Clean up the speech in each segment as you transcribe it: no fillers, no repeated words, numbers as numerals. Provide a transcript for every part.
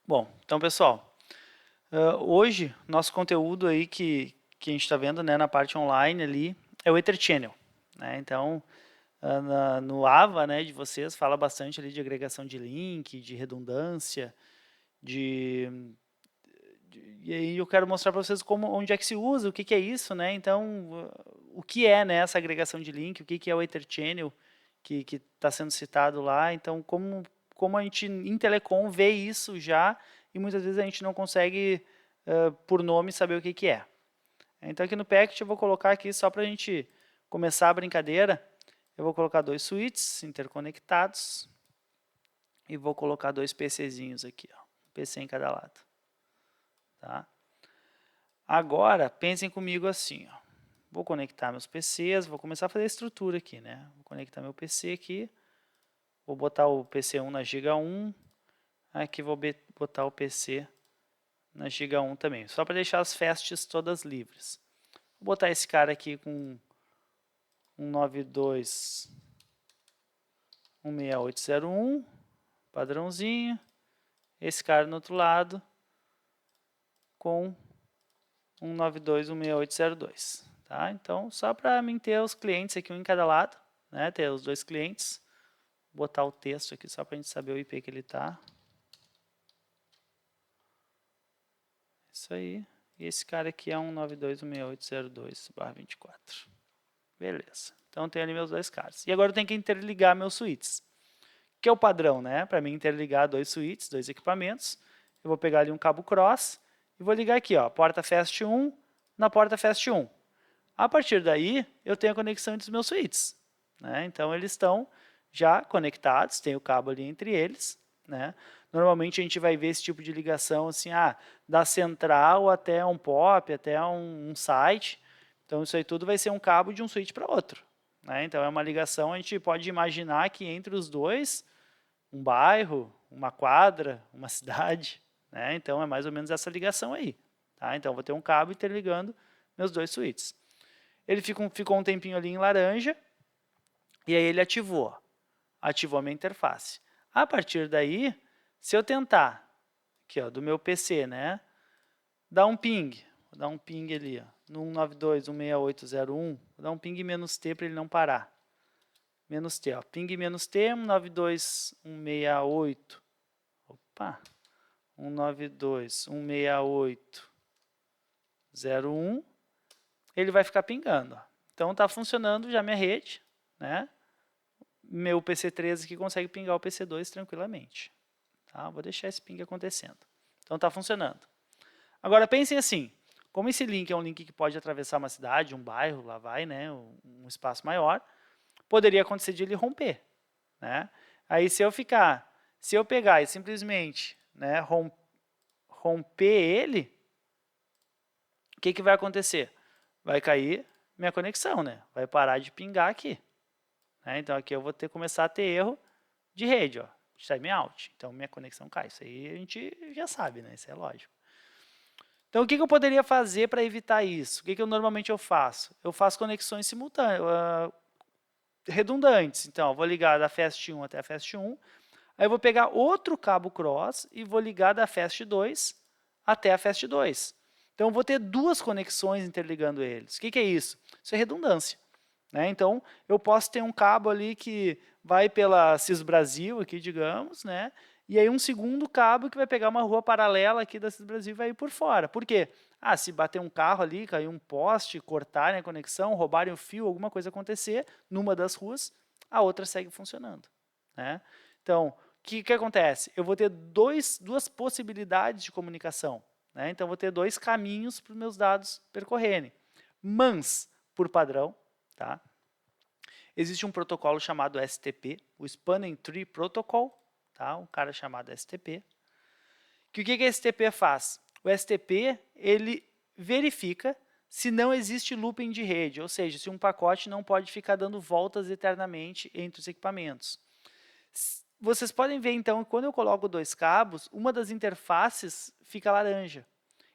Bom, então pessoal, hoje nosso conteúdo aí que a gente está vendo, né, na parte online ali é o Ether Channel, né? Então, no AVA, né, de vocês fala bastante ali de agregação de link, de redundância, de, e aí eu quero mostrar para vocês onde é que se usa, o que é isso, né? Então, o que é, né, essa agregação de link, o que é o Ether Channel que está sendo citado lá. Então, como a gente em telecom vê isso já e muitas vezes a gente não consegue por nome saber o que é. Então aqui no Packet eu vou colocar aqui só para a gente começar a brincadeira, eu vou colocar 2 switches interconectados e vou colocar 2 PCzinhos aqui, ó, um PC em cada lado. Tá? Agora pensem comigo assim, ó. Vou conectar meus PCs, vou começar a fazer a estrutura aqui, né? Vou conectar meu PC aqui, vou botar o PC1 na Giga 1, aqui vou botar o PC na Giga 1 também, só para deixar as fasts todas livres. Vou botar esse cara aqui com 192.168.0.1, padrãozinho. Esse cara no outro lado com 192.168.0.2. Tá? Então, só para mim ter os clientes aqui um em cada lado, né? Ter os dois clientes. Vou botar o texto aqui só para a gente saber o IP que ele está. Isso aí. E esse cara aqui é 192.168.0.2/24. Beleza. Então, tem ali meus dois caras. E agora eu tenho que interligar meus switches, que é o padrão, né? Para mim interligar dois switches, dois equipamentos, eu vou pegar ali um cabo cross e vou ligar aqui, ó, porta fast 1 na porta fast 1. A partir daí, eu tenho a conexão entre os meus switches, né? Então, eles estão já conectados, tem o cabo ali entre eles, né? Normalmente, a gente vai ver esse tipo de ligação assim, da central até um POP, até um site. Então, isso aí tudo vai ser um cabo de um switch para outro, né? Então, é uma ligação, a gente pode imaginar que entre os dois, um bairro, uma quadra, uma cidade, né? Então, é mais ou menos essa ligação aí. Tá? Então, vou ter um cabo interligando meus dois switches. Ele ficou um tempinho ali em laranja, e aí ele ativou a minha interface. A partir daí, se eu tentar, aqui ó, do meu PC, né, dar um ping, vou dar um ping ali, ó, no 192.168.0.1, vou dar um ping "-t" para ele não parar. "-t", ó, ping "-t", 192.168, opa, 192.168.0.1, ele vai ficar pingando. Ó. Então está funcionando já minha rede, né? Meu PC3 aqui consegue pingar o PC2 tranquilamente. Tá? Vou deixar esse ping acontecendo. Então está funcionando. Agora pensem assim, como esse link é um link que pode atravessar uma cidade, um bairro, lá vai, né, um espaço maior, poderia acontecer de ele romper. Né? Aí se eu pegar e simplesmente, né, romper ele, o que vai acontecer? Vai cair minha conexão, né? Vai parar de pingar aqui. Né? Então aqui eu vou começar a ter erro de rede, ó, de timeout. Então minha conexão cai. Isso aí a gente já sabe, né? Isso é lógico. Então o que eu poderia fazer para evitar isso? O que eu normalmente faço? Eu faço conexões simultâneas, redundantes. Então, eu vou ligar da Fast 1 até a Fast 1, aí eu vou pegar outro cabo cross e vou ligar da Fast 2 até a Fast 2. Então, eu vou ter duas conexões interligando eles. O que é isso? Isso é redundância. Né? Então, eu posso ter um cabo ali que vai pela CIS Brasil, aqui, digamos, né? E aí um segundo cabo que vai pegar uma rua paralela aqui da CIS Brasil e vai ir por fora. Por quê? Se bater um carro ali, cair um poste, cortarem a conexão, roubarem o fio, alguma coisa acontecer numa das ruas, a outra segue funcionando. Né? Então, o que acontece? Eu vou ter duas possibilidades de comunicação. Né? Então, eu vou ter dois caminhos para os meus dados percorrerem. Mas, por padrão, tá? Existe um protocolo chamado STP, o Spanning Tree Protocol, tá? Um cara chamado STP. Que o que o STP faz? O STP ele verifica se não existe looping de rede, ou seja, se um pacote não pode ficar dando voltas eternamente entre os equipamentos. Vocês podem ver, então, que quando eu coloco dois cabos, uma das interfaces fica laranja.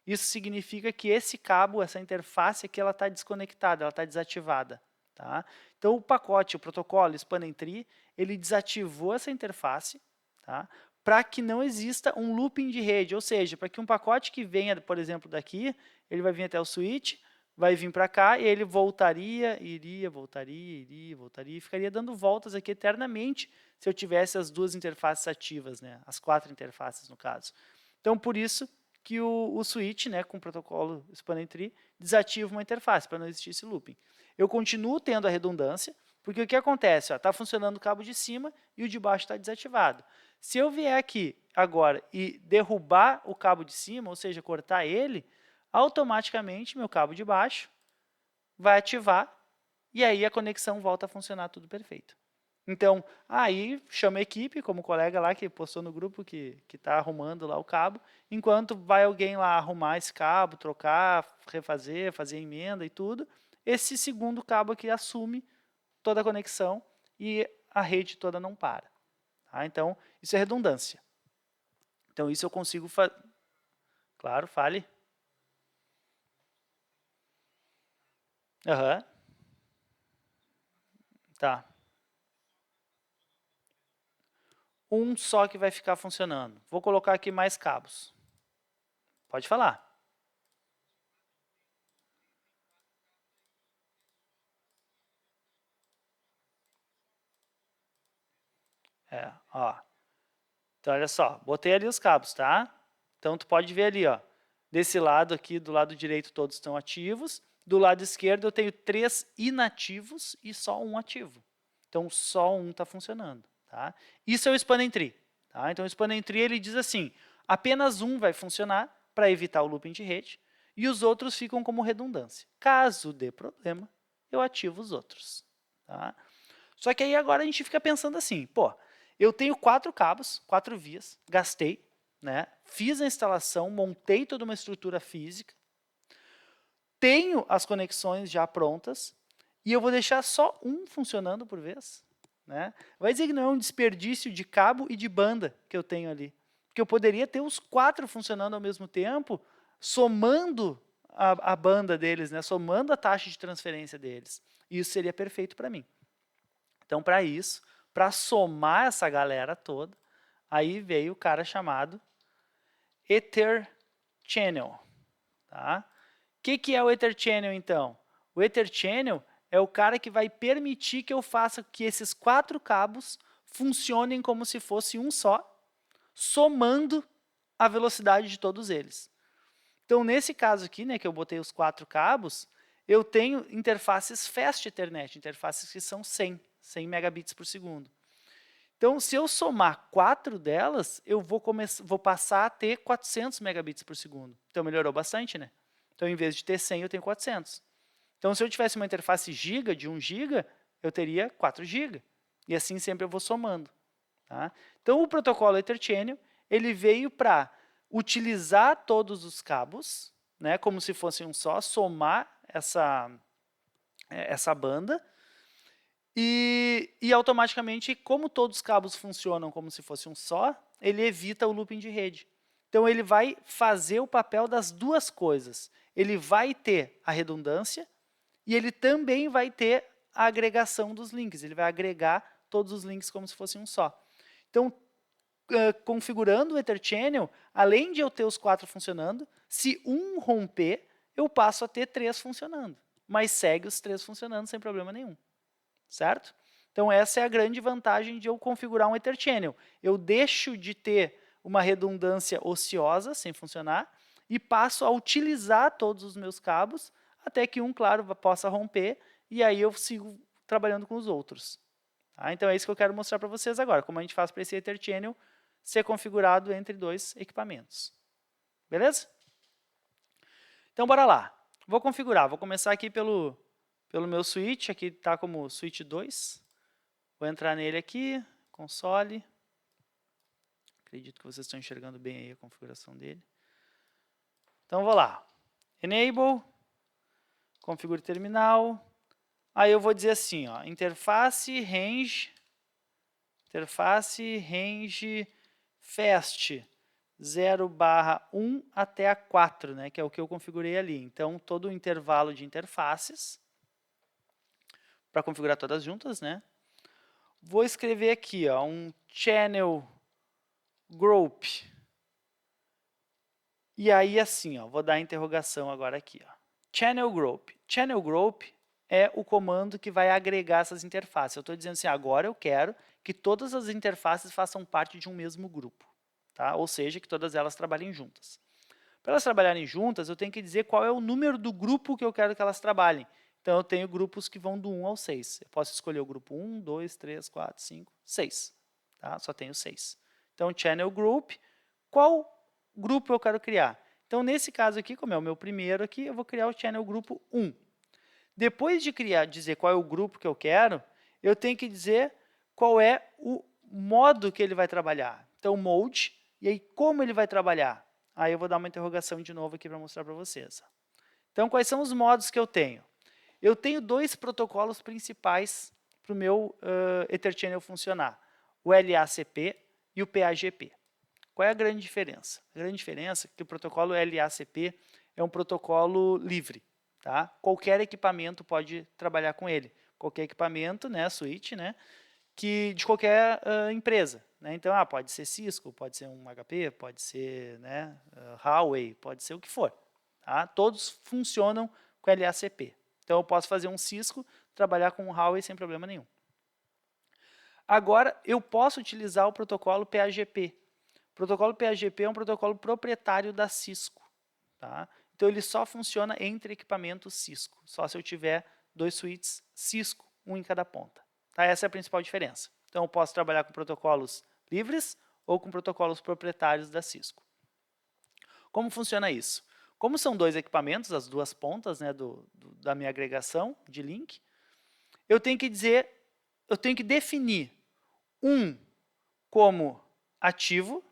Isso significa que esse cabo, essa interface aqui, ela está desconectada, ela está desativada. Tá? Então, o pacote, o protocolo Spanning Tree, ele desativou essa interface, tá? para que não exista um looping de rede, ou seja, para que um pacote que venha, por exemplo, daqui, ele vai vir até o switch, vai vir para cá e ele voltaria, iria, voltaria, e ficaria dando voltas aqui eternamente se eu tivesse as duas interfaces ativas, né? As 4 interfaces, no caso. Então, por isso que o switch, né, com o protocolo Spanning Tree, desativa uma interface, para não existir esse looping. Eu continuo tendo a redundância, porque o que acontece? Está funcionando o cabo de cima e o de baixo está desativado. Se eu vier aqui agora e derrubar o cabo de cima, ou seja, cortar ele, automaticamente meu cabo de baixo vai ativar e aí a conexão volta a funcionar tudo perfeito. Então, aí chama a equipe, como o colega lá que postou no grupo que está arrumando lá o cabo, enquanto vai alguém lá arrumar esse cabo, trocar, refazer, fazer emenda e tudo, esse segundo cabo aqui assume toda a conexão e a rede toda não para. Tá? Então, isso é redundância. Então, isso eu consigo fazer. Claro, fale. Aham. Tá. Um só que vai ficar funcionando. Vou colocar aqui mais cabos. Pode falar. Ó. Então, olha só, botei ali os cabos, tá? Então, tu pode ver ali, ó. Desse lado aqui, do lado direito, todos estão ativos. Do lado esquerdo, eu tenho 3 inativos e só um ativo. Então, só um está funcionando, tá? Isso é o Spanning Tree, tá? Então, o Spanning Tree, ele diz assim, apenas um vai funcionar para evitar o looping de rede e os outros ficam como redundância. Caso dê problema, eu ativo os outros, tá? Só que aí agora a gente fica pensando assim, pô, eu tenho 4 cabos, 4 vias, gastei, né? Fiz a instalação, montei toda uma estrutura física, tenho as conexões já prontas e eu vou deixar só um funcionando por vez. Né? Vai dizer que não é um desperdício de cabo e de banda que eu tenho ali. Porque eu poderia ter os 4 funcionando ao mesmo tempo, somando a banda deles, né? Somando a taxa de transferência deles. E isso seria perfeito para mim. Então, para isso, para somar essa galera toda, aí veio o cara chamado Ether Channel. Tá? O que é o Ether Channel, então? O Ether Channel é o cara que vai permitir que eu faça que esses 4 cabos funcionem como se fosse um só, somando a velocidade de todos eles. Então, nesse caso aqui, né, que eu botei os 4 cabos, eu tenho interfaces Fast Ethernet, interfaces que são 100 megabits por segundo. Então, se eu somar 4 delas, eu vou passar a ter 400 megabits por segundo. Então, melhorou bastante, né? Então, em vez de ter 100, eu tenho 400. Então, se eu tivesse uma interface giga de 1 giga, eu teria 4 giga. E assim sempre eu vou somando. Tá? Então, o protocolo Ether Channel, ele veio para utilizar todos os cabos, né, como se fosse um só, somar essa banda, e automaticamente, como todos os cabos funcionam como se fosse um só, ele evita o looping de rede. Então, ele vai fazer o papel das duas coisas. Ele vai ter a redundância e ele também vai ter a agregação dos links. Ele vai agregar todos os links como se fosse um só. Então, configurando o Ether Channel, além de eu ter os 4 funcionando, se um romper, eu passo a ter 3 funcionando. Mas segue os 3 funcionando sem problema nenhum. Certo? Então, essa é a grande vantagem de eu configurar um Ether Channel. Eu deixo de ter uma redundância ociosa, sem funcionar, e passo a utilizar todos os meus cabos, até que um, claro, possa romper, e aí eu sigo trabalhando com os outros. Tá? Então, é isso que eu quero mostrar para vocês agora, como a gente faz para esse Ether Channel ser configurado entre 2 equipamentos. Beleza? Então, bora lá. Vou configurar. Vou começar aqui pelo meu switch. Aqui está como switch 2. Vou entrar nele aqui, console. Acredito que vocês estão enxergando bem aí a configuração dele. Então, vou lá. Enable. Configure terminal. Aí eu vou dizer assim, ó, interface range fast 0/1 até a 4, né, que é o que eu configurei ali. Então, todo o intervalo de interfaces, para configurar todas juntas, né? Vou escrever aqui, ó, um channel group. E aí, assim, ó, vou dar a interrogação agora aqui. Ó. Channel group. Channel group é o comando que vai agregar essas interfaces. Eu estou dizendo assim, agora eu quero que todas as interfaces façam parte de um mesmo grupo. Tá? Ou seja, que todas elas trabalhem juntas. Para elas trabalharem juntas, eu tenho que dizer qual é o número do grupo que eu quero que elas trabalhem. Então, eu tenho grupos que vão do 1 ao 6. Eu posso escolher o grupo 1, 2, 3, 4, 5, 6. Tá? Só tenho 6. Então, channel group, qual grupo eu quero criar? Então, nesse caso aqui, como é o meu primeiro aqui, eu vou criar o channel grupo 1. Depois de dizer qual é o grupo que eu quero, eu tenho que dizer qual é o modo que ele vai trabalhar. Então, mode, e aí como ele vai trabalhar? Aí eu vou dar uma interrogação de novo aqui para mostrar para vocês. Então, quais são os modos que eu tenho? Eu tenho dois protocolos principais para o meu Ether Channel funcionar. O LACP e o PAGP. Qual é a grande diferença? A grande diferença é que o protocolo LACP é um protocolo livre. Tá? Qualquer equipamento pode trabalhar com ele. Qualquer equipamento, né, switch, né, de qualquer empresa. Né? Então, pode ser Cisco, pode ser um HP, pode ser, né, Huawei, pode ser o que for. Tá? Todos funcionam com LACP. Então, eu posso fazer um Cisco, trabalhar com um Huawei sem problema nenhum. Agora, eu posso utilizar o protocolo PAGP. O protocolo PAGP é um protocolo proprietário da Cisco. Tá? Então, ele só funciona entre equipamentos Cisco, só se eu tiver dois switches Cisco, um em cada ponta. Tá? Essa é a principal diferença. Então, eu posso trabalhar com protocolos livres ou com protocolos proprietários da Cisco. Como funciona isso? Como são dois equipamentos, as duas pontas, né, da minha agregação de link, eu tenho que definir um como ativo,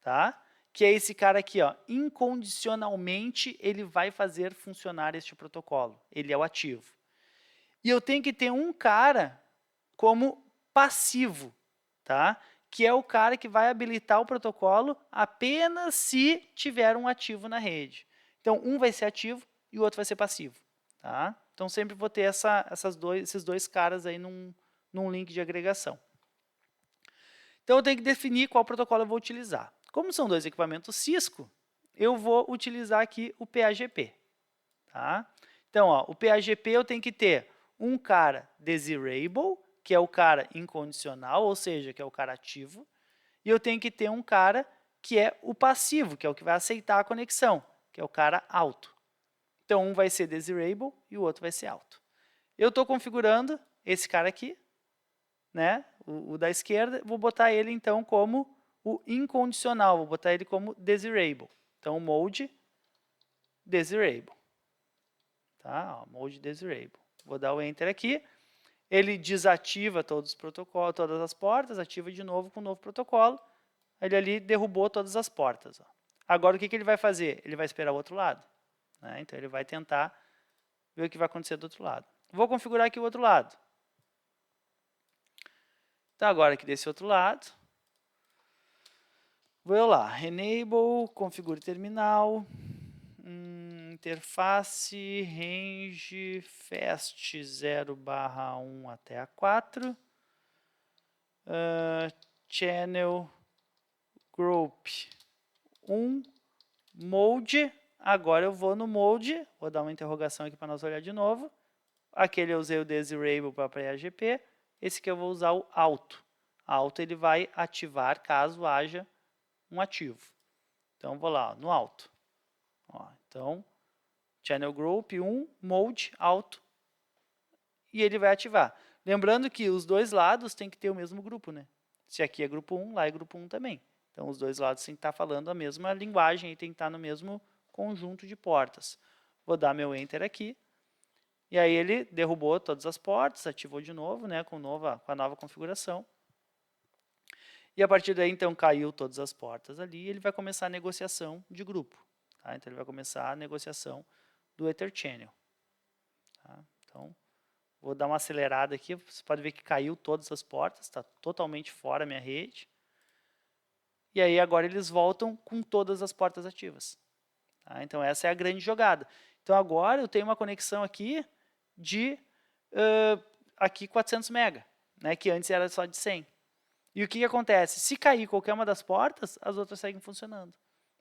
tá? Que é esse cara aqui, ó, incondicionalmente ele vai fazer funcionar este protocolo. Ele é o ativo. E eu tenho que ter um cara como passivo, tá? Que é o cara que vai habilitar o protocolo apenas se tiver um ativo na rede. Então, um vai ser ativo e o outro vai ser passivo. Tá? Então, sempre vou ter esses dois caras aí num link de agregação. Então, eu tenho que definir qual protocolo eu vou utilizar. Como são dois equipamentos Cisco, eu vou utilizar aqui o PAGP. Tá? Então, ó, o PAGP eu tenho que ter um cara desirable, que é o cara incondicional, ou seja, que é o cara ativo, e eu tenho que ter um cara que é o passivo, que é o que vai aceitar a conexão, que é o cara auto. Então, um vai ser desirable e o outro vai ser auto. Eu estou configurando esse cara aqui, né, o da esquerda, vou botar ele, então, como o incondicional, vou botar ele como desirable. Então, mode desirable. Tá? Ó, mode desirable. Vou dar o Enter aqui. Ele desativa todos os protocolos, todas as portas, ativa de novo com o novo protocolo. Ele ali derrubou todas as portas. Ó. Agora, o que ele vai fazer? Ele vai esperar o outro lado. Né? Então, ele vai tentar ver o que vai acontecer do outro lado. Vou configurar aqui o outro lado. Então, agora aqui desse outro lado, vou lá, enable, configure terminal, interface, range, fast 0/1 até a 4, channel, group 1, mode, agora eu vou no mode, vou dar uma interrogação aqui para nós olhar de novo, aquele eu usei o desirable para PAGP, esse aqui eu vou usar o auto. Auto ele vai ativar caso haja um ativo. Então, vou lá, no auto. Ó, então, channel group 1, mode, auto, e ele vai ativar. Lembrando que os dois lados têm que ter o mesmo grupo, né? Se aqui é grupo 1, lá é grupo 1 também. Então, os dois lados têm que estar falando a mesma linguagem e tem que estar no mesmo conjunto de portas. Vou dar meu Enter aqui. E aí ele derrubou todas as portas, ativou de novo, né, com a nova configuração. E a partir daí, então, caiu todas as portas ali e ele vai começar a negociação de grupo. Tá? Então, ele vai começar a negociação do Ether Channel. Tá? Então, vou dar uma acelerada aqui. Você pode ver que caiu todas as portas, está totalmente fora a minha rede. E aí, agora, eles voltam com todas as portas ativas. Tá? Então, essa é a grande jogada. Então, agora, eu tenho uma conexão aqui de aqui 400 MB, né, que antes era só de 100. E o que acontece? Se cair qualquer uma das portas, as outras seguem funcionando.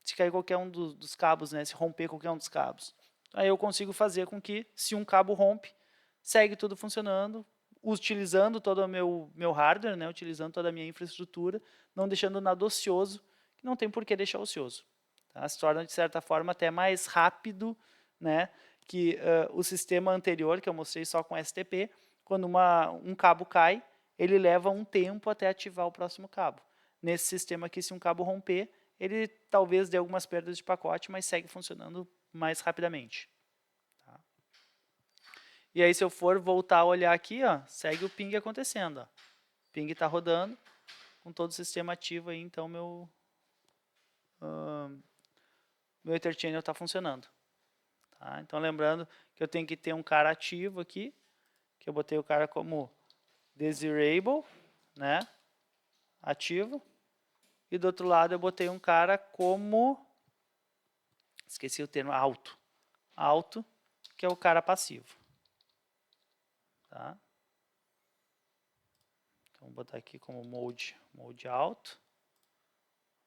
Se cair qualquer um dos cabos, né? Se romper qualquer um dos cabos. Aí eu consigo fazer com que, se um cabo rompe, segue tudo funcionando, utilizando todo o meu hardware, né? Utilizando toda a minha infraestrutura, não deixando nada ocioso, que não tem por que deixar ocioso. Tá? Se torna, de certa forma, até mais rápido, né? Que o sistema anterior, que eu mostrei só com STP, quando um cabo cai, ele leva um tempo até ativar o próximo cabo. Nesse sistema aqui, se um cabo romper, ele talvez dê algumas perdas de pacote, mas segue funcionando mais rapidamente. Tá? E aí, se eu for voltar a olhar aqui, ó, segue o ping acontecendo. Ó. O ping está rodando, com todo o sistema ativo aí, então meu Ether Channel está funcionando. Tá? Então, lembrando que eu tenho que ter um cara ativo aqui, que eu botei o cara como desirable, né? Ativo. E do outro lado eu botei um cara como, esqueci o termo, alto. Alto, que é o cara passivo. Tá? Então, vou botar aqui como mode alto.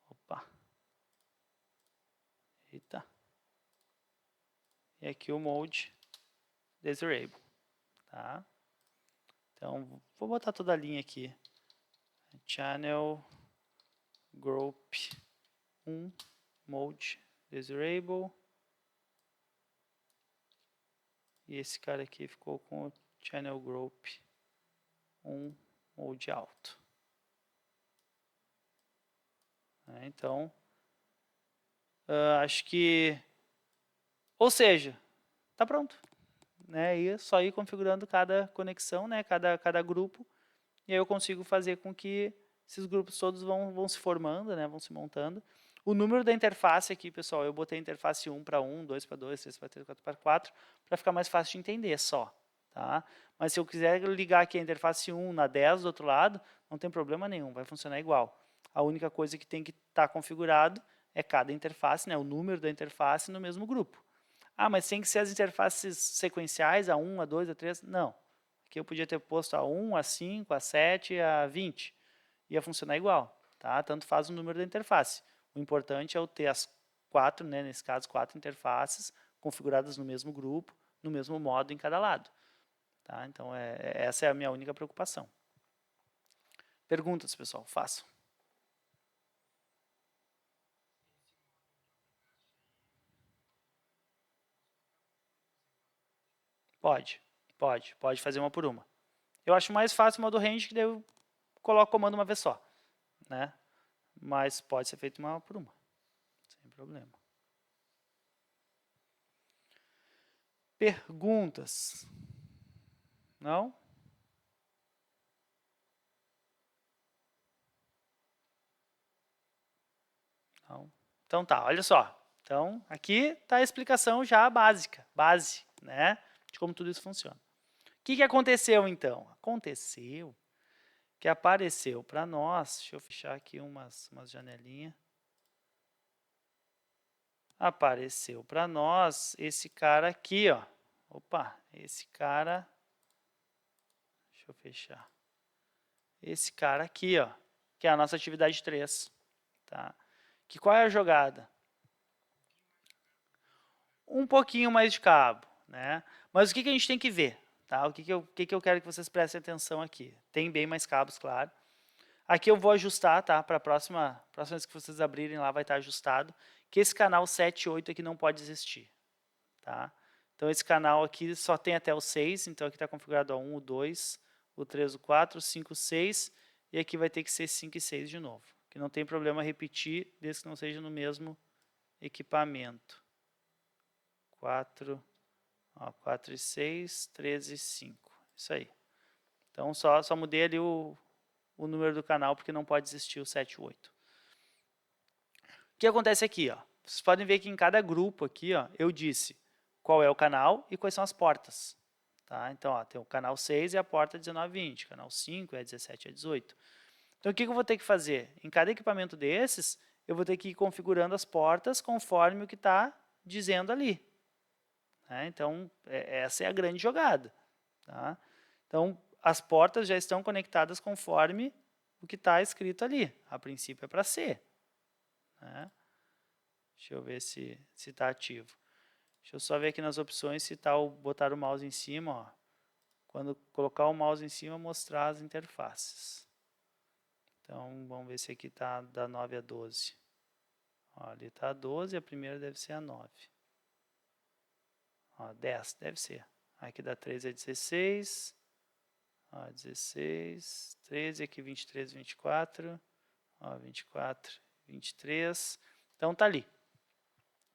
Opa. Eita. E aqui o mode desirable. Tá? Então, vou botar toda a linha aqui. Channel group 1, mode desirable. E esse cara aqui ficou com o channel group 1, mode alto. Então, acho que... Ou seja, está pronto. Né? E é só ir configurando cada conexão, né? cada grupo. E aí eu consigo fazer com que esses grupos todos vão se formando, né? Vão se montando. O número da interface aqui, pessoal, eu botei interface 1 para 1, 2 para 2, 3 para 3, 4 para 4, para ficar mais fácil de entender só. Tá? Mas se eu quiser ligar aqui a interface 1 na 10 do outro lado, não tem problema nenhum, vai funcionar igual. A única coisa que tem que estar configurado é cada interface, né? O número da interface no mesmo grupo. Ah, mas tem que ser as interfaces sequenciais, a 1, a 2, a 3? Não. Aqui eu podia ter posto a 1, a 5, a 7, a 20. Ia funcionar igual. Tá? Tanto faz o número da interface. O importante é eu ter as 4, né, nesse caso, 4 interfaces configuradas no mesmo grupo, no mesmo modo em cada lado. Tá? Então, essa é a minha única preocupação. Perguntas, pessoal? Façam. Pode fazer uma por uma. Eu acho mais fácil o modo range, que daí eu coloco o comando uma vez só. Né? Mas pode ser feito uma por uma. Sem problema. Perguntas? Não? Não. Então tá, olha só. Então, aqui está a explicação já básica, né, de como tudo isso funciona. O que aconteceu, então? Aconteceu que apareceu para nós, deixa eu fechar aqui umas janelinhas. Apareceu para nós esse cara aqui, ó. Opa, esse cara, deixa eu fechar. Esse cara aqui, ó, que é a nossa atividade 3. Tá? Que qual é a jogada? Um pouquinho mais de cabo, né? Mas o que a gente tem que ver? Tá? O que eu quero que vocês prestem atenção aqui? Tem bem mais cabos, claro. Aqui eu vou ajustar, tá? Para a próxima vez que vocês abrirem lá vai estar ajustado, que esse canal 7 e 8 aqui não pode existir. Tá? Então esse canal aqui só tem até o 6, então aqui está configurado a 1, o 2, o 3, o 4, o 5, o 6, e aqui vai ter que ser 5 e 6 de novo. Que não tem problema repetir, desde que não seja no mesmo equipamento. 4 e 6, 13 e 5. Isso aí. Então, só mudei ali o número do canal, porque não pode existir o 7 e o 8. O que acontece aqui? Ó? Vocês podem ver que em cada grupo aqui, ó, eu disse qual é o canal e quais são as portas. Tá? Então, ó, tem o canal 6 e a porta 1920, canal 5 é 17 e 18. Então, o que eu vou ter que fazer? Em cada equipamento desses, eu vou ter que ir configurando as portas conforme o que está dizendo ali. Então, essa é a grande jogada. Tá? Então, as portas já estão conectadas conforme o que está escrito ali. A princípio é para ser. Né? Deixa eu ver se está ativo. Deixa eu só ver aqui nas opções se tá botar o mouse em cima. Ó. Quando colocar o mouse em cima, mostrar as interfaces. Então, vamos ver se aqui está da 9 a 12. Ó, ali está a 12, a primeira deve ser a 9. Ó, 10, deve ser. Aqui da 13 a 16. Ó, 16, 13, aqui 23, 24. Ó, 24, 23. Então, tá ali.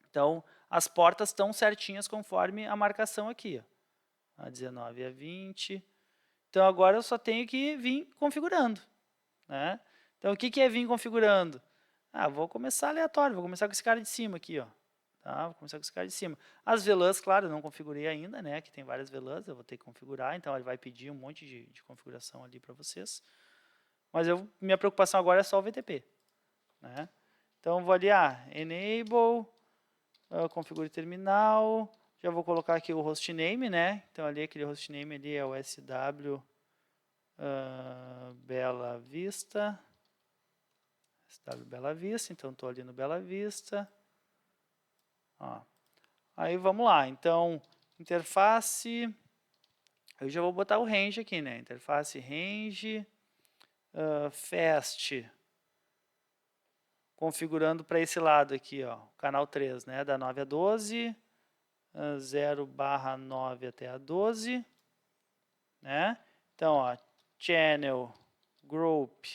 Então, as portas estão certinhas conforme a marcação aqui. Ó. A 19 a 20. Então, agora eu só tenho que vir configurando. Né? Então, o que é vir configurando? Ah, vou começar aleatório, vou começar com esse cara de cima aqui. Ó. Tá? Vou começar com esse cara de cima. As VLANs, claro, eu não configurei ainda, né? Aqui tem várias VLANs, eu vou ter que configurar, então ele vai pedir um monte de configuração ali para vocês. Mas minha preocupação agora é só o VTP. Né? Então, vou ali, enable, configure terminal, já vou colocar aqui o hostname, né? Então, ali aquele hostname ali é o SW Bela Vista. SW Bela Vista, então estou ali no Bela Vista. Ó. Aí vamos lá, então, interface, eu já vou botar o range aqui, né? Interface range, fast, configurando para esse lado aqui, ó, canal 3, né? Da 9 a 12, 0/9 até a 12, né? Então, ó, channel, group,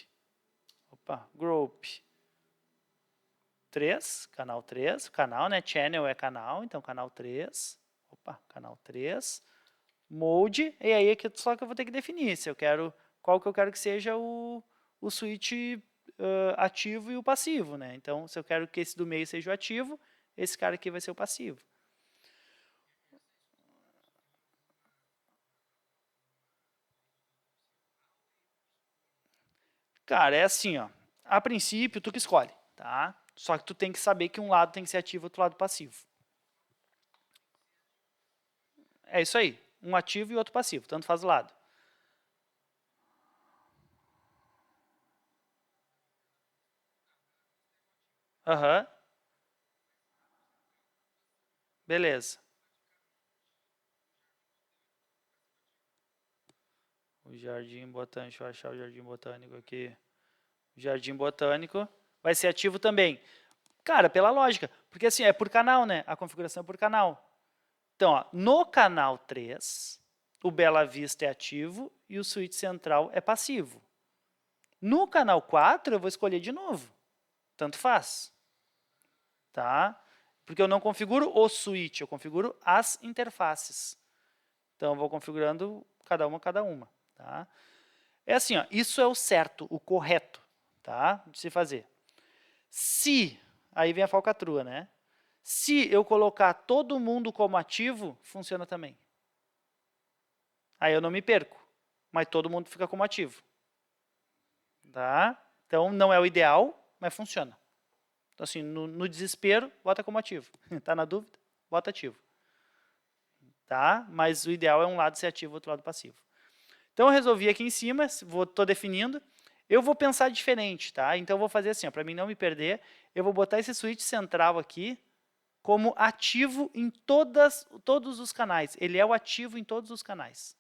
group 3, canal 3, canal, né? Channel é canal, então canal 3, canal 3, mode, e aí é só que eu vou ter que definir, se eu quero, qual que eu quero que seja o switch ativo e o passivo, né? Então, se eu quero que esse do meio seja o ativo, esse cara aqui vai ser o passivo. Cara, é assim, ó. A princípio, tu que escolhe, tá? Só que tu tem que saber que um lado tem que ser ativo e outro lado passivo. É isso aí. Um ativo e outro passivo, tanto faz o lado. Aham. Beleza. O jardim botânico, deixa eu achar o jardim botânico aqui. O jardim botânico vai ser ativo também. Cara, pela lógica, porque assim, é por canal, né? A configuração é por canal. Então, ó, no canal 3, o Bela Vista é ativo e o switch central é passivo. No canal 4, eu vou escolher de novo. Tanto faz. Tá? Porque eu não configuro o switch, eu configuro as interfaces. Então, eu vou configurando cada uma. Tá? É assim, ó, isso é o certo, o correto, tá? De se fazer. Se, aí vem a falcatrua, né? Se eu colocar todo mundo como ativo, funciona também. Aí eu não me perco, mas todo mundo fica como ativo. Tá? Então, não é o ideal, mas funciona. Então, assim, no desespero, bota como ativo. Tá na dúvida? Bota ativo. Tá? Mas o ideal é um lado ser ativo e outro lado passivo. Então, eu resolvi aqui em cima, estou definindo. Eu vou pensar diferente, tá? Então, eu vou fazer assim, para mim não me perder, eu vou botar esse switch central aqui como ativo em todos os canais. Ele é o ativo em todos os canais.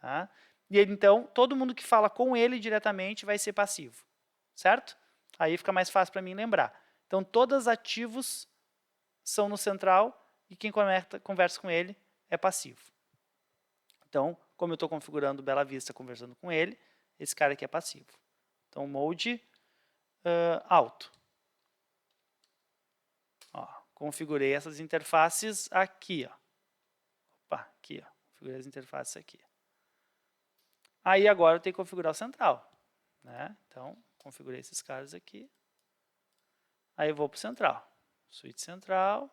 Tá? E ele, então, todo mundo que fala com ele diretamente vai ser passivo. Certo? Aí fica mais fácil para mim lembrar. Então, todos os ativos são no central e quem conversa com ele é passivo. Então, como eu estou configurando o Bela Vista conversando com ele, esse cara aqui é passivo. Então, mode alto. Ó, configurei essas interfaces aqui. Ó. Aqui. Ó. Configurei as interfaces aqui. Aí, agora eu tenho que configurar o central. Né? Então, configurei esses caras aqui. Aí, eu vou para o central. Switch central.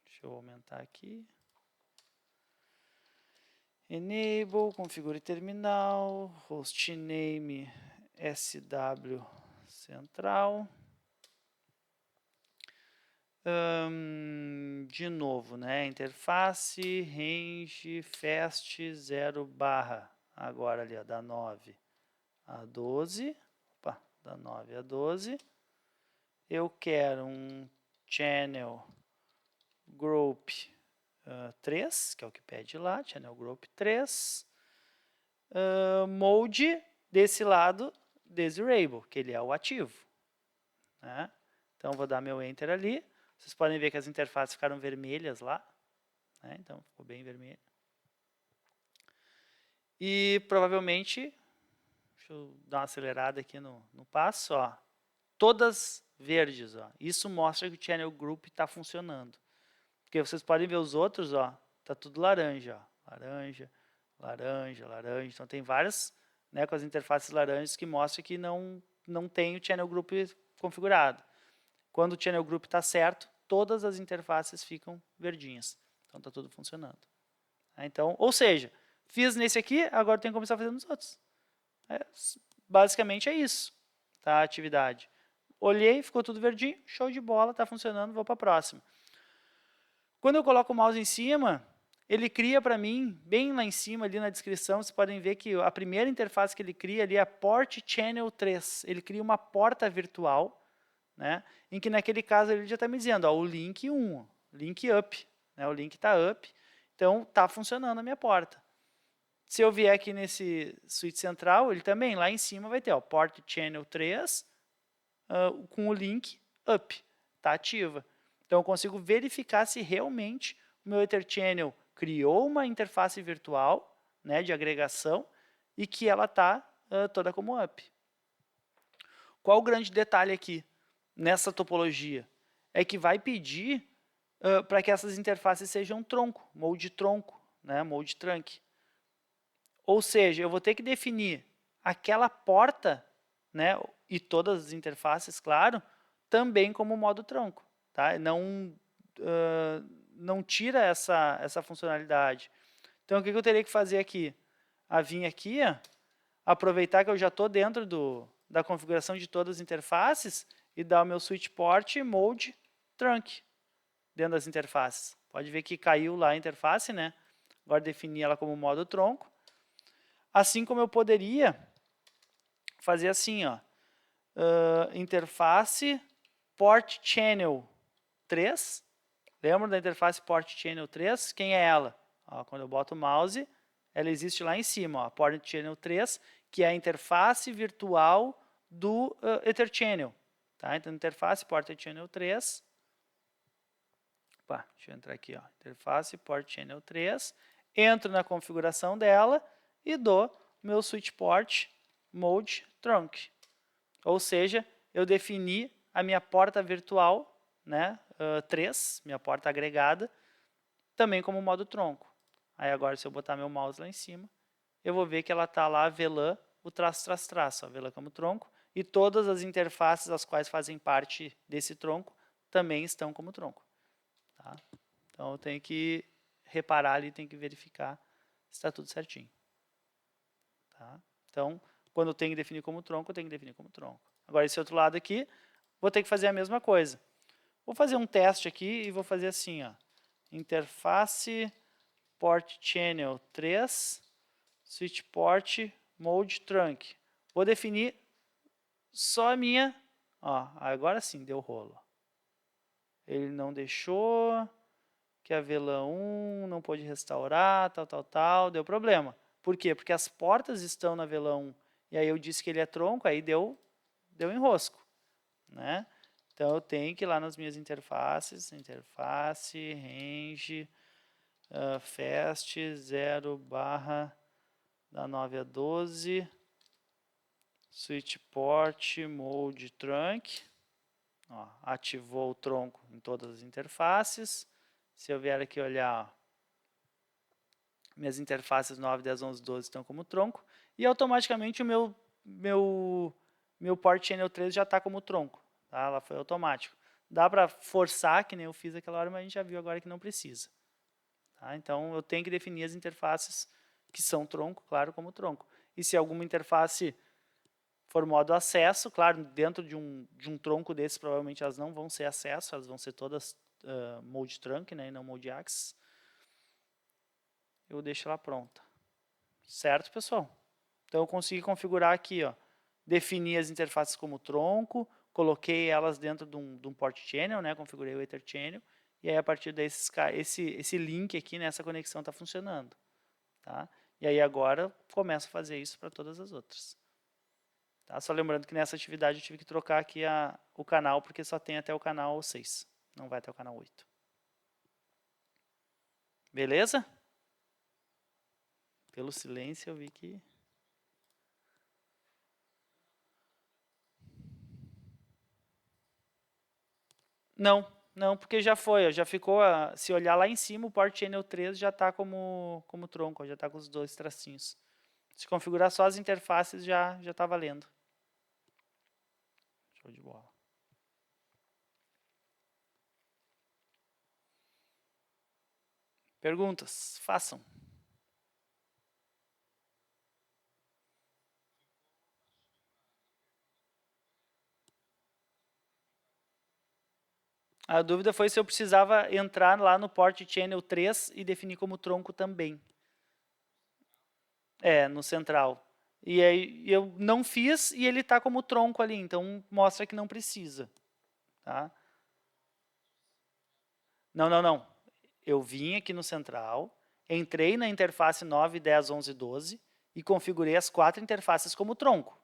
Deixa eu aumentar aqui. Enable, configure terminal, hostname SW central. De novo, né? Interface, range, fast, 0/. Agora ali, ó, da 9 a 12, opa, da 9 a 12. Eu quero um channel group 3, que é o que pede lá, channel group 3. Mode desse lado, desirable, que ele é o ativo. Né? Então, vou dar meu Enter ali. Vocês podem ver que as interfaces ficaram vermelhas lá. Né? Então, ficou bem vermelho. E, provavelmente, deixa eu dar uma acelerada aqui no passo. Ó, todas verdes. Ó. Isso mostra que o Channel Group está funcionando. Porque vocês podem ver os outros, ó, tá tudo laranja. Ó. Laranja, laranja, laranja. Então, tem várias, né, com as interfaces laranjas que mostram que não tem o Channel Group configurado. Quando o Channel Group está certo, todas as interfaces ficam verdinhas. Então, está tudo funcionando. Então, ou seja, fiz nesse aqui, agora tenho que começar a fazer nos outros. Basicamente é isso, tá, a atividade. Olhei, ficou tudo verdinho, show de bola, está funcionando, vou para a próxima. Quando eu coloco o mouse em cima, ele cria para mim, bem lá em cima, ali na descrição, vocês podem ver que a primeira interface que ele cria ali é a Port Channel 3. Ele cria uma porta virtual, né, em que naquele caso ele já está me dizendo, ó, o link 1, link up, né, o link está up, então está funcionando a minha porta. Se eu vier aqui nesse switch central, ele também, lá em cima vai ter, ó, Port Channel 3, com o link up, está ativa. Então, eu consigo verificar se realmente o meu Ether Channel criou uma interface virtual, né, de agregação, e que ela está toda como up. Qual o grande detalhe aqui, nessa topologia? É que vai pedir para que essas interfaces sejam tronco, mode tronco, né, mode trunk. Ou seja, eu vou ter que definir aquela porta, né, e todas as interfaces, claro, também como modo tronco. Tá? Não tira essa funcionalidade. Então, o que eu teria que fazer aqui? Vir aqui, aproveitar que eu já estou dentro da configuração de todas as interfaces e dar o meu switch port mode trunk dentro das interfaces. Pode ver que caiu lá a interface, né? Agora definir ela como modo tronco. Assim como eu poderia fazer assim, ó, interface port channel 3. Lembra da interface port channel 3? Quem é ela? Ó, quando eu boto o mouse, ela existe lá em cima, ó, port channel 3, que é a interface virtual do Ether Channel. Tá? Então, interface port channel 3. Opa, deixa eu entrar aqui, ó, interface port channel 3. Entro na configuração dela e dou meu switch port mode trunk. Ou seja, eu defini a minha porta virtual, né, 3, minha porta agregada, também como modo tronco. Aí agora, se eu botar meu mouse lá em cima, eu vou ver que ela está lá, VLAN, o traço, VLAN como tronco, e todas as interfaces as quais fazem parte desse tronco também estão como tronco. Tá? Então, eu tenho que reparar ali, tenho que verificar se está tudo certinho. Tá? Então, quando eu tenho que definir como tronco, eu tenho que definir como tronco. Agora, esse outro lado aqui, vou ter que fazer a mesma coisa. Vou fazer um teste aqui e vou fazer assim, ó, interface port channel 3, switch port mode trunk. Vou definir só a minha, ó, agora sim deu rolo. Ele não deixou, que a VLAN 1 não pôde restaurar, tal, deu problema. Por quê? Porque as portas estão na VLAN 1, e aí eu disse que ele é tronco, aí deu enrosco, né? Então, eu tenho que ir lá nas minhas interfaces, interface, range, fast, 0 barra da 9 a 12, switch port, mode trunk, ó, ativou o tronco em todas as interfaces. Se eu vier aqui olhar, ó, minhas interfaces 9, 10, 11, 12 estão como tronco, e automaticamente o meu port channel 3 já está como tronco. Tá? Ela foi automático. Dá para forçar, que nem eu fiz aquela hora, mas a gente já viu agora que não precisa. Tá? Então, eu tenho que definir as interfaces que são tronco, claro, como tronco. E se alguma interface for modo acesso, claro, dentro de um tronco desse, provavelmente elas não vão ser acesso, elas vão ser todas mode trunk, né, e não mode access. Eu deixo ela pronta. Certo, pessoal? Então, eu consegui configurar aqui, ó, definir as interfaces como tronco, coloquei elas dentro de um port channel, né, configurei o Ether Channel, e aí a partir daí esse link aqui, né, essa conexão está funcionando. Tá? E aí agora começo a fazer isso para todas as outras. Tá? Só lembrando que nessa atividade eu tive que trocar aqui o canal, porque só tem até o canal 6, não vai até o canal 8. Beleza? Pelo silêncio eu vi que... Não, não, porque já foi, ó, já ficou, se olhar lá em cima, o Port Channel 3 já está como tronco, ó, já está com os 2 tracinhos. Se configurar só as interfaces, já está valendo. Show de bola. Perguntas? Façam. A dúvida foi se eu precisava entrar lá no Port Channel 3 e definir como tronco também. É, no central. E aí eu não fiz e ele está como tronco ali, então mostra que não precisa. Tá? Não, não, não. Eu vim aqui no central, entrei na interface 9, 10, 11, 12 e configurei as 4 interfaces como tronco.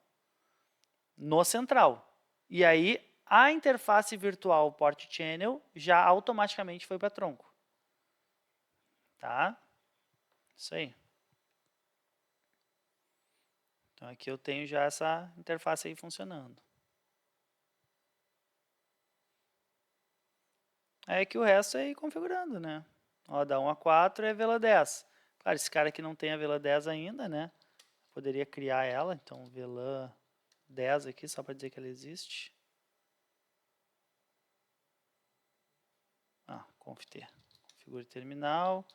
No central. E aí a interface virtual Port Channel já automaticamente foi para tronco. Tá? Isso aí. Então aqui eu tenho já essa interface aí funcionando. Aí aqui o resto é ir configurando, né? Ó, da 1 a 4 é vela 10. Claro, esse cara aqui não tem a vela 10 ainda, né? Poderia criar ela, então vela 10 aqui, só para dizer que ela existe. Conft. Configure terminal.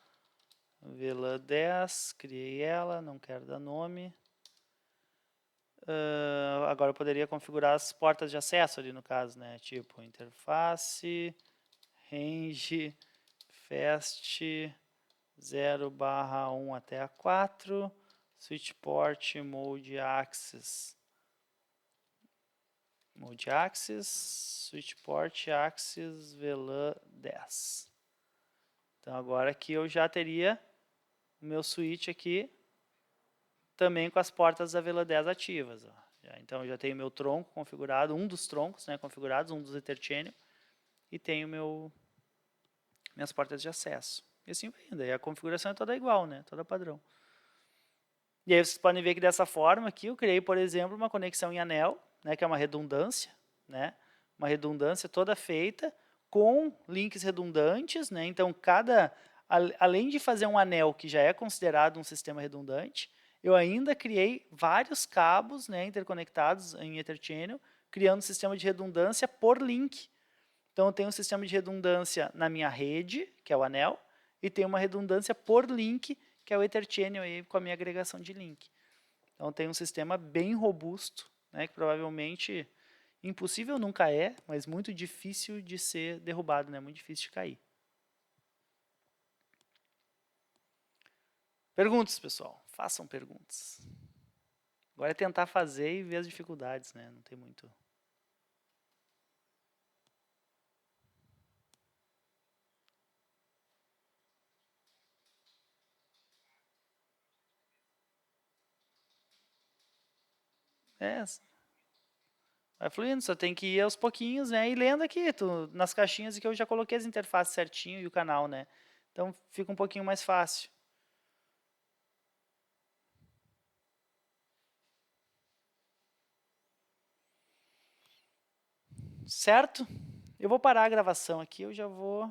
VLAN 10, criei ela, não quero dar nome. Agora eu poderia configurar as portas de acesso ali no caso, né? Tipo interface, range, fast, 0/1 até a 4, switch port, mode access. Mode access, switch port, access, VLAN 10. Então agora aqui eu já teria o meu switch aqui também com as portas da VLAN 10 ativas. Ó. Então eu já tenho meu tronco configurado, um dos troncos, né, configurados, um dos Ether Channel, e tenho minhas portas de acesso. E assim vai indo. E a configuração é toda igual, né, toda padrão. E aí vocês podem ver que dessa forma aqui eu criei, por exemplo, uma conexão em anel, né, que é uma redundância, né, uma redundância toda feita com links redundantes, né, então além de fazer um anel que já é considerado um sistema redundante, eu ainda criei vários cabos, né, interconectados em Ether Channel, criando um sistema de redundância por link. Então eu tenho um sistema de redundância na minha rede, que é o anel, e tenho uma redundância por link, que é o Ether Channel aí, com a minha agregação de link. Então tem um sistema bem robusto, né, que provavelmente impossível nunca é, mas muito difícil de ser derrubado, né, muito difícil de cair. Perguntas, pessoal. Façam perguntas. Agora é tentar fazer e ver as dificuldades, né? Não tem muito. Vai fluindo, só tem que ir aos pouquinhos, né? E lendo aqui, nas caixinhas que eu já coloquei as interfaces certinho e o canal, né? Então fica um pouquinho mais fácil. Certo? Eu vou parar a gravação aqui, eu já vou